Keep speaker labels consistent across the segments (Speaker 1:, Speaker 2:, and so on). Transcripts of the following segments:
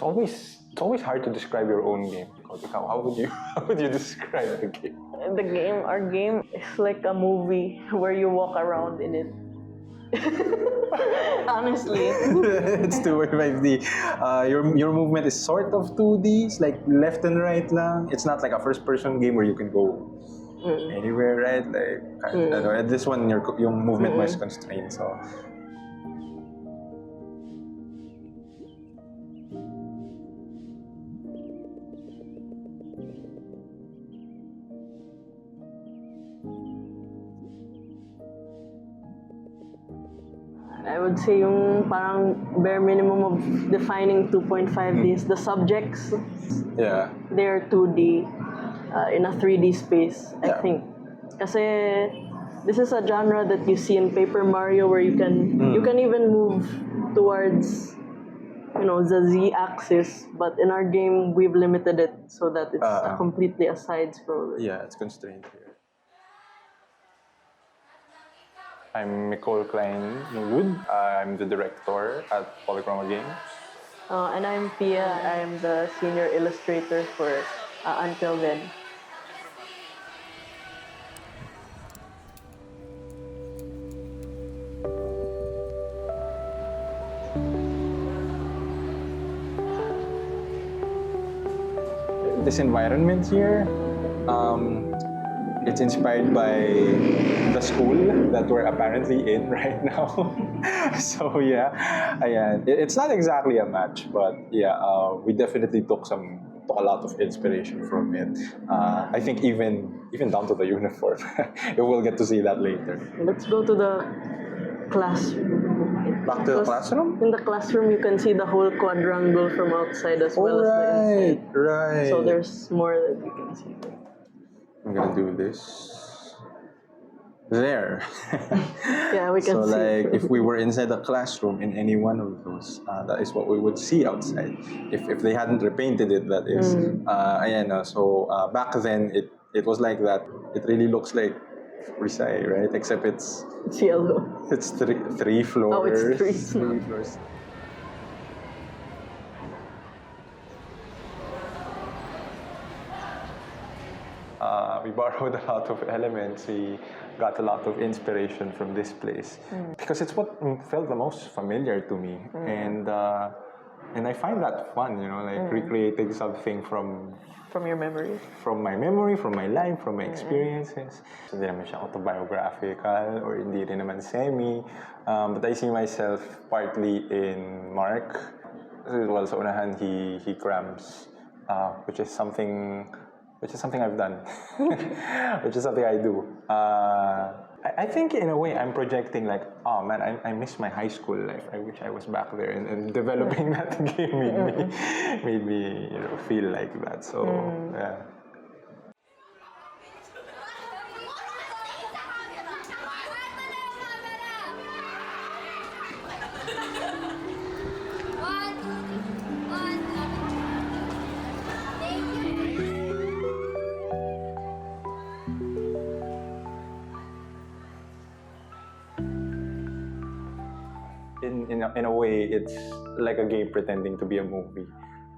Speaker 1: always hard to describe your own game. How would you describe the game?
Speaker 2: Our game is like a movie where you walk around in it. Honestly.
Speaker 1: It's 2.5D. Your movement is sort of 2D. It's like left and right lang. It's not like a first-person game where you can go anywhere, right? Like this one, your movement was constrained. So.
Speaker 2: I would say yung parang bare minimum of defining 2.5D is the subjects.
Speaker 1: Yeah.
Speaker 2: They're 2D in a 3D space, I think. Kasi this is a genre that you see in Paper Mario where you can even move towards the Z-axis, but in our game we've limited it so that it's completely a side scroller.
Speaker 1: Yeah, it's constrained here. I'm Nicole Klein-Wood. I'm the director at Polychroma Games.
Speaker 2: And I'm Pia. I'm the senior illustrator for Until Then.
Speaker 1: This environment here, it's inspired by the school that we're apparently in right now. So yeah, it's not exactly a match, but yeah, we definitely took a lot of inspiration from it. I think even down to the uniform. We'll get to see that later.
Speaker 2: Let's go to the classroom.
Speaker 1: Back to the classroom?
Speaker 2: In the classroom, you can see the whole quadrangle from outside as well as the inside.
Speaker 1: Right.
Speaker 2: So there's more that you can see.
Speaker 1: I'm gonna do this. There.
Speaker 2: Yeah, we can
Speaker 1: so
Speaker 2: see.
Speaker 1: So like, if we were inside the classroom in any one of those, that is what we would see outside. If they hadn't repainted it, that is. So back then, it was like that. It really looks like Versailles, right? Except it's
Speaker 2: yellow.
Speaker 1: It's three floors.
Speaker 2: Oh, it's three
Speaker 1: floors. We borrowed a lot of elements. We got a lot of inspiration from this place because it's what felt the most familiar to me, and I find that fun. Recreating something from
Speaker 2: your memory,
Speaker 1: from my memory, from my life, from my experiences. So hindi naman siya autobiographical or hindi rin naman semi, but I see myself partly in Mark. Well, sa unahan he crams, which is something I've done, which is something I do. I think in a way I'm projecting like, oh man, I miss my high school life. I wish I was back there, and developing that game made me feel like that. So yeah. In a way, it's like a game pretending to be a movie.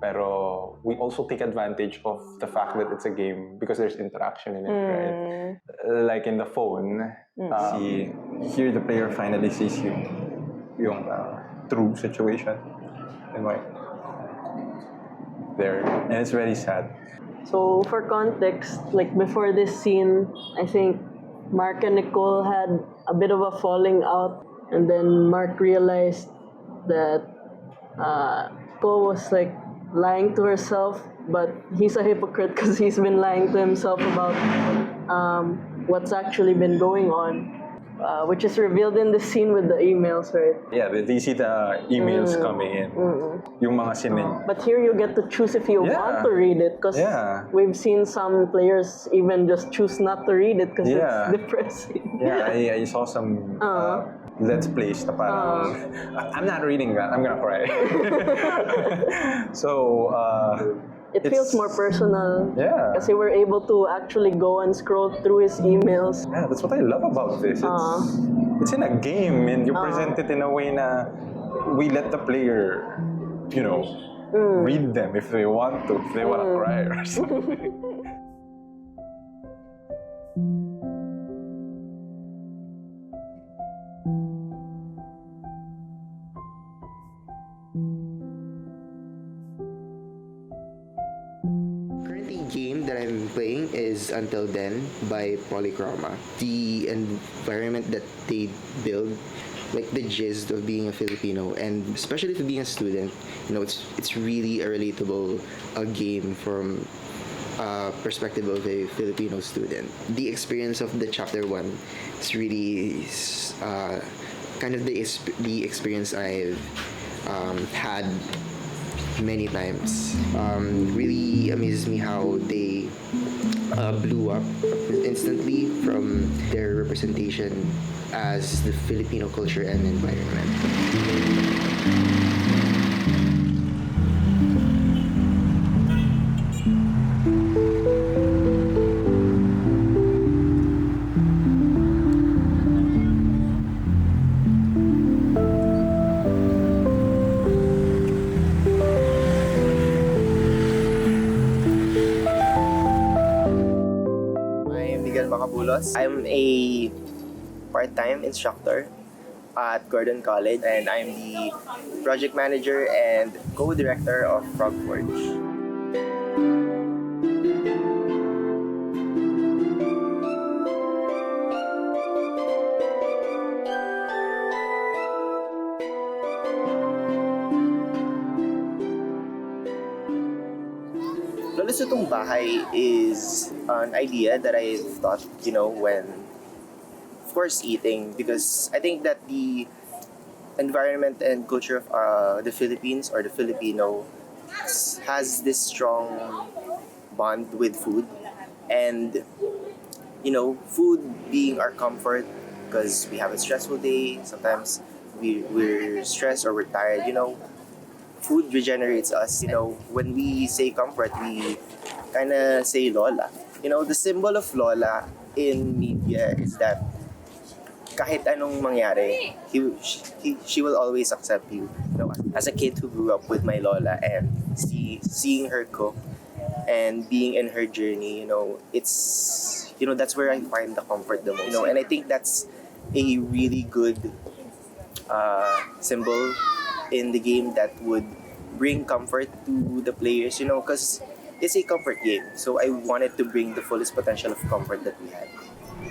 Speaker 1: Pero we also take advantage of the fact that it's a game because there's interaction in it, right? Like in the phone, here the player finally sees yung true situation. There, and it's very sad.
Speaker 2: So for context, like before this scene, I think Mark and Nicole had a bit of a falling out. And then Mark realized that Nicole was like lying to herself, but he's a hypocrite because he's been lying to himself about what's actually been going on, which is revealed in the scene with the emails, right?
Speaker 1: Yeah, you see the emails coming in. Yung mga sinend.
Speaker 2: But here you get to choose if you want to read it, because we've seen some players even just choose not to read it because it's depressing.
Speaker 1: Yeah, I saw some Let's Plays na parang, I'm not reading that, I'm gonna cry. So,
Speaker 2: it feels more personal.
Speaker 1: Yeah.
Speaker 2: Because we're able to actually go and scroll through his emails.
Speaker 1: Yeah, that's what I love about this. It's in a game, and you present it in a way na we let the player, read them if they want to, if they want to cry or something.
Speaker 3: Currently, game that I'm playing is Until Then by Polychroma. The environment that they build, like the gist of being a Filipino, and especially for being a student, it's really a relatable game from perspective of a Filipino student. The experience of the chapter one is really kind of the experience I've had many times. Really amazes me how they blew up instantly from their representation as the Filipino culture and environment. I'm a part-time instructor at Gordon College, and I'm the project manager and co-director of Frogforge. Lolas Itong Bahay is an idea that I thought, when, of course, eating, because I think that the environment and culture of the Philippines or the Filipino has this strong bond with food, and food being our comfort, because we have a stressful day. Sometimes we're stressed or we're tired. Food regenerates us. When we say comfort, we kind of say Lola. The symbol of Lola in media is that kahit anong mangyari, she will always accept you. As a kid who grew up with my Lola and seeing her cook and being in her journey, it's that's where I find the comfort the most. And I think that's a really good symbol in the game that would bring comfort to the players, because it's a comfort game. So I wanted to bring the fullest potential of comfort that we had.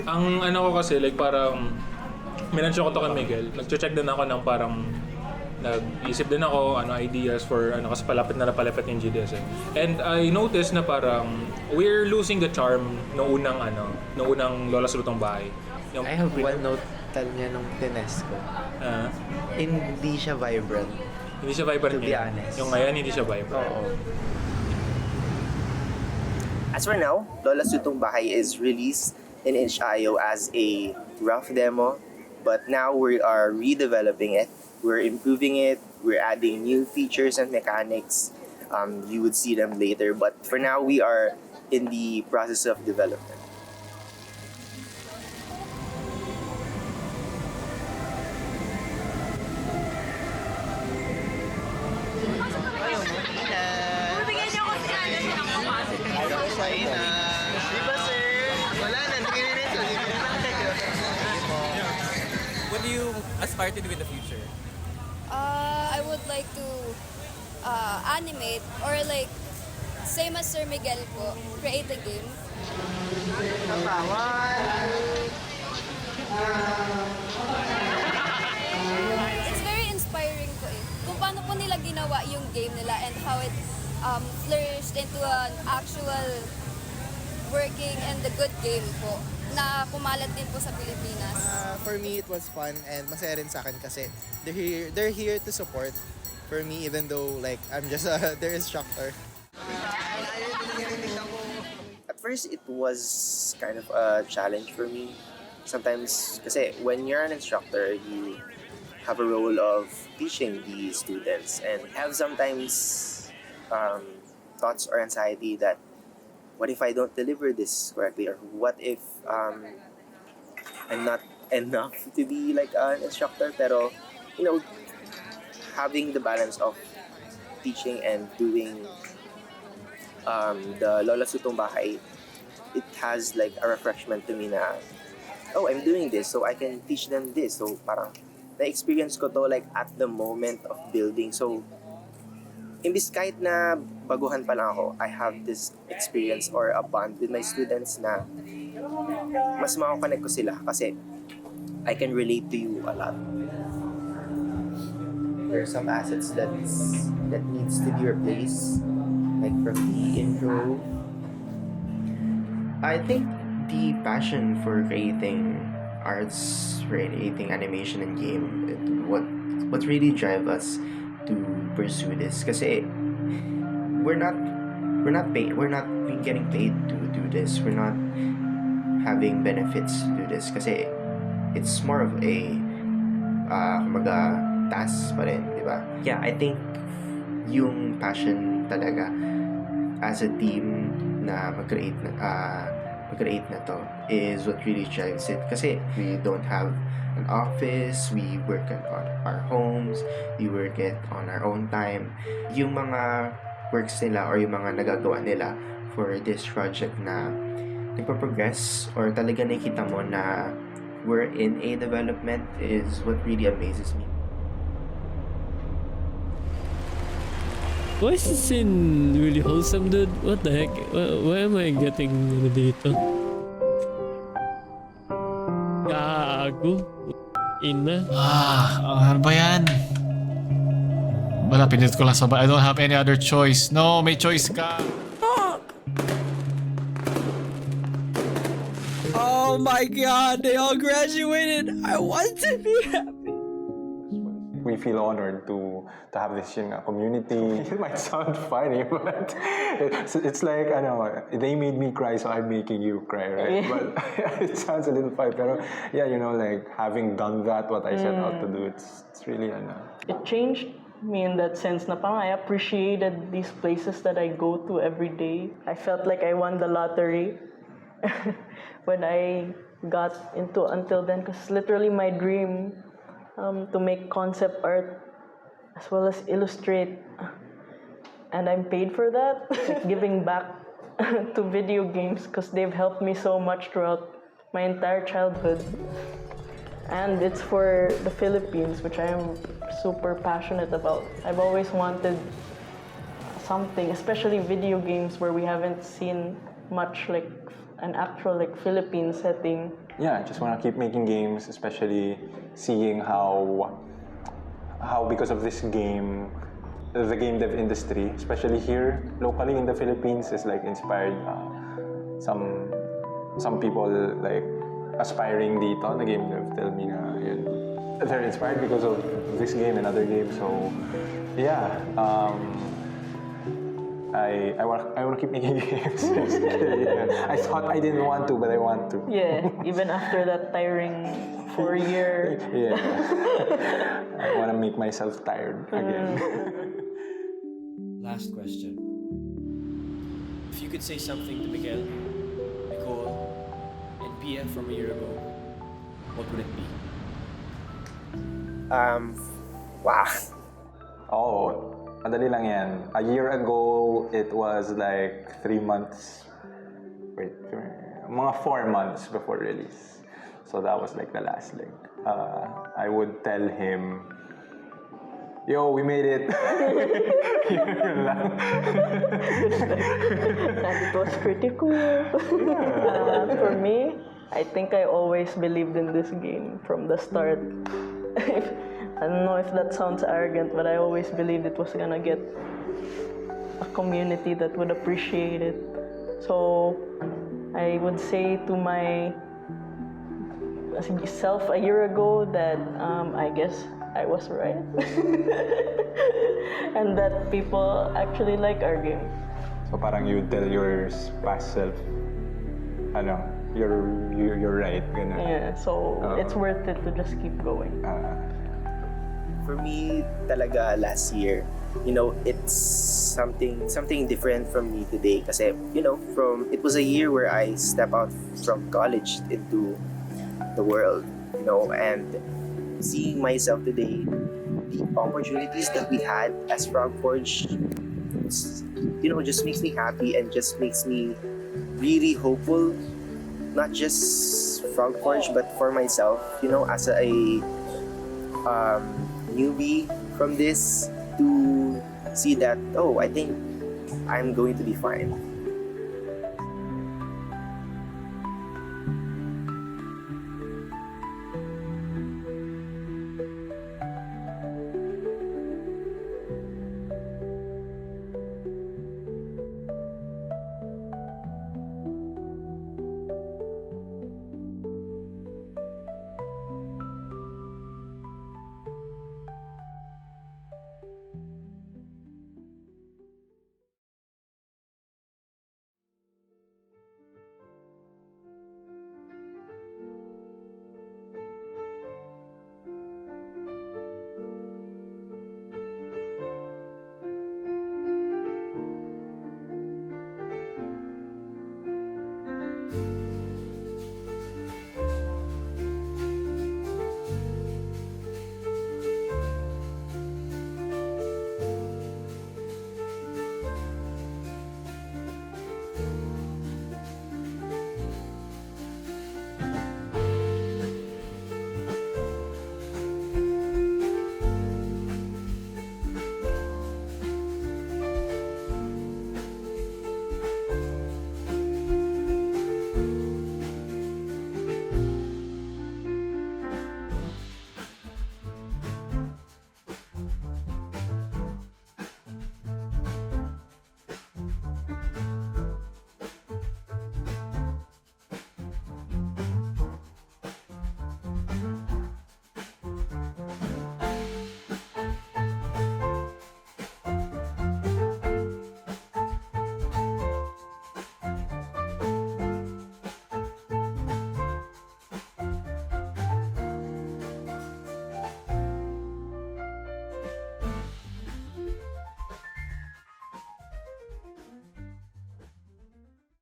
Speaker 4: Ang ko kasi, like parang, minansyo ko to kay Miguel, nag-check din ako ng parang, nag-isip din ako, ideas for, kasi palapit yung GDS. And I noticed na parang, we're losing the charm noong unang Lola sa Lutong Bahay.
Speaker 5: I have one note niya nung tines ko. Hindi siya vibrant.
Speaker 4: Hindi siya vibrant
Speaker 5: to be honest.
Speaker 4: Yung ngayon, hindi siya vibrant.
Speaker 5: Oo.
Speaker 3: As for now, Lola Sutong Bahay is released in itch.io as a rough demo, but now we are redeveloping it. We're improving it. We're adding new features and mechanics. You would see them later, but for now, we are in the process of development.
Speaker 6: What do you aspire to do in the future?
Speaker 7: I would like to animate or same as Sir Miguel po, create a game. It's very inspiring po eh. Kung paano po nila ginawa yung game nila and how it flourished into an actual working and the good game po na kumalat din po sa Pilipinas.
Speaker 8: For me, it was fun and masaya rin sa akin kasi they're here to support for me even though I'm just their instructor.
Speaker 3: At first, it was kind of a challenge for me. Sometimes, kasi when you're an instructor, you have a role of teaching the students and have sometimes thoughts or anxiety that what if I don't deliver this correctly, or what if I'm not enough to be an instructor, pero having the balance of teaching and doing the Lola Sutong Bahay, it has like a refreshment to me na, oh, I'm doing this, so I can teach them this. So parang na-experience ko to like at the moment of building. So imbis kahit na baguhan pa lang ako, I have this experience or a bond with my students na mas makakonect ko sila kasi I can relate to you a lot.
Speaker 5: There are some assets that needs to be replaced, like from the intro. I think the passion for creating arts, creating animation and game, what really drive us to pursue this. Kasi we're not getting paid to do this. We're not having benefits to do this. Kasi it's more of a kumbaga task pa rin, di ba? Yeah, I think yung passion talaga as a team na mag-create na to is what really drives it. Kasi we don't have an office, we work at our homes, we work it on our own time. Yung mga works nila or yung mga nagagawa nila for this project na nagpa-progress or talaga nakita mo na we're in a development is what really amazes me.
Speaker 9: Why is this scene really wholesome, dude? What the heck? Why am I getting dito? Gago. Ina.
Speaker 10: Ano ba yan? Wala, pinit ko lang sa I don't have any other choice. No, may choice ka.
Speaker 6: Oh my god, they all graduated. I want to be happy.
Speaker 1: We feel honored to have this community. It might sound funny, but it's like, I know, they made me cry, so I'm making you cry, right?
Speaker 2: Yeah.
Speaker 1: But it sounds a little funny, pero yeah, like having done that, what I set out to do, it's really,
Speaker 2: It changed me in that sense na parang I appreciated these places that I go to every day. I felt like I won the lottery when I got into Until Then, because literally my dream to make concept art as well as illustrate, and I'm paid for that, like giving back to video games because they've helped me so much throughout my entire childhood. And it's for the Philippines, which I am super passionate about. I've always wanted something, especially video games, where we haven't seen much like an actual like Philippine setting.
Speaker 1: Yeah, I just want to keep making games, especially seeing how because of this game, the game dev industry, especially here locally in the Philippines, is like inspired some people like aspiring dito na game dev tell me na yun, they're inspired because of this game and other games. So yeah, I want to keep making games. Yeah. I thought I didn't want to, but I want to.
Speaker 2: Yeah, even after that tiring 4-year.
Speaker 1: Yeah. I want to make myself tired again.
Speaker 11: Last question. If you could say something to Miguel, Nicole, and Pia from a year ago, what would it be?
Speaker 3: Wow.
Speaker 1: Oh, madali lang yan. A year ago, it was like 3 months. Wait, mga 4 months before release. So that was like the last leg. I would tell him, yo, we made it. Yun lang.
Speaker 2: And it was pretty cool. For me, I think I always believed in this game from the start. I don't know if that sounds arrogant, but I always believed it was gonna get a community that would appreciate it. So I would say to my self a year ago that I guess I was right. And that people actually like our game.
Speaker 1: So parang you tell your past self, you're right. Ganun.
Speaker 2: Yeah, so it's worth it to just keep going.
Speaker 3: For me, talaga last year, it's something different from me today. Kasi, it was a year where I step out from college into the world, and seeing myself today the opportunities that we had as Frogforge, just makes me happy and just makes me really hopeful, not just Frogforge but for myself, as a newbie from this, to see that, I think I'm going to be fine.